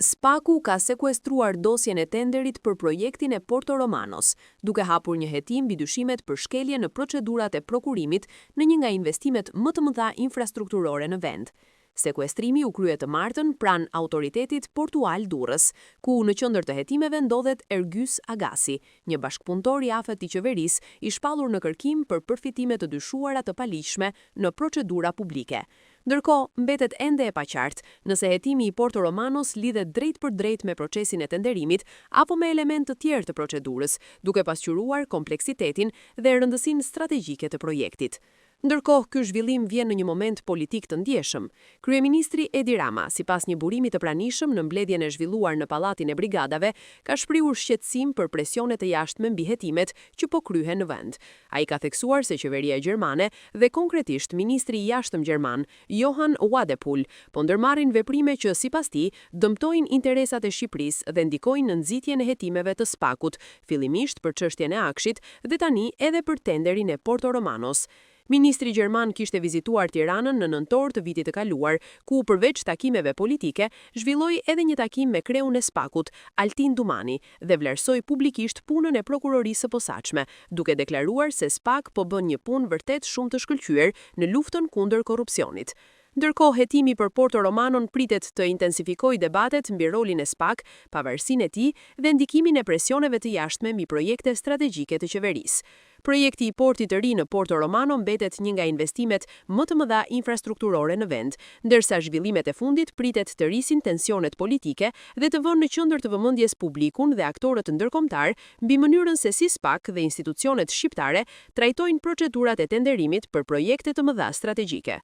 SPAK-u ka sekuestruar dosjen e tenderit për projektin e Porto Romanos, duke hapur një hetim mbi dyshimet për shkelje në procedurat e prokurimit në një nga investimet më të mëdha infrastrukturore në vend. Sekuestrimi u krye të martën pranë autoritetit portual Durrës, ku në qendër të hetimeve ndodhet Ergjys Agasi, një bashkëpunëtor i afët i qeverisë i shpallur në kërkim për përfitime të dyshuara të paligjshme në procedura publike. Ndërkohë, mbetet ende e paqartë nëse hetimi i Porto Romanos lidhet drejt për drejt me procesin e tenderimit apo me elemente të tjerë të procedurës, duke pasqyruar kompleksitetin dhe rëndësinë strategjike të projektit. Ndërkohë, ky zhvillim vjen në një moment politik të ndjeshëm. Kryeministri Edi Rama, sipas një burimi të pranishëm në mbledhjen e zhvilluar në Pallatin e Brigadave, ka shprehur shqetësim për presionet e jashtme mbi hetimet që po kryhen në vend. Ai ka theksuar se qeveria gjermane dhe konkretisht ministri i jashtëm gjerman, Johan Wadephul, po ndërmarrin veprime që sipas tij dëmtojnë interesat e Shqipërisë dhe ndikojnë në nxitjen e hetimeve të SPAK-ut, fillimisht për çështjen e Akshit dhe tani edhe për tenderin e Porto Romanos. Ministri gjerman kishte vizituar Tiranën në nëntor të vitit të kaluar, ku përveç takimeve politike, zhvilloi edhe një takim me kreun e SPAK-ut, Altin Dumani, dhe vlerësoi publikisht punën e prokurorisë së posaçme, duke deklaruar se SPAK po bën një punë vërtet shumë të shkëlqyer në luftën kundër korrupsionit. Ndërkohë, hetimi për Porto Romanon pritet të intensifikojë debatet mbi rolin e SPAK, pavarësinë e tij dhe ndikimin e presioneve të jashtme mbi projekte strategjike të qeverisë. Projekti i portit të ri në Porto Romano mbetet një nga investimet më të mëdha infrastrukturore në vend, ndërsa zhvillimet e fundit pritet të rrisin tensionet politike dhe të vënë në qendër të vëmendjes publikun dhe aktorët ndërkombëtar mbi mënyrën se si SPAK dhe institucionet shqiptare trajtojnë procedurat e tenderimit për projekte të mëdha strategjike.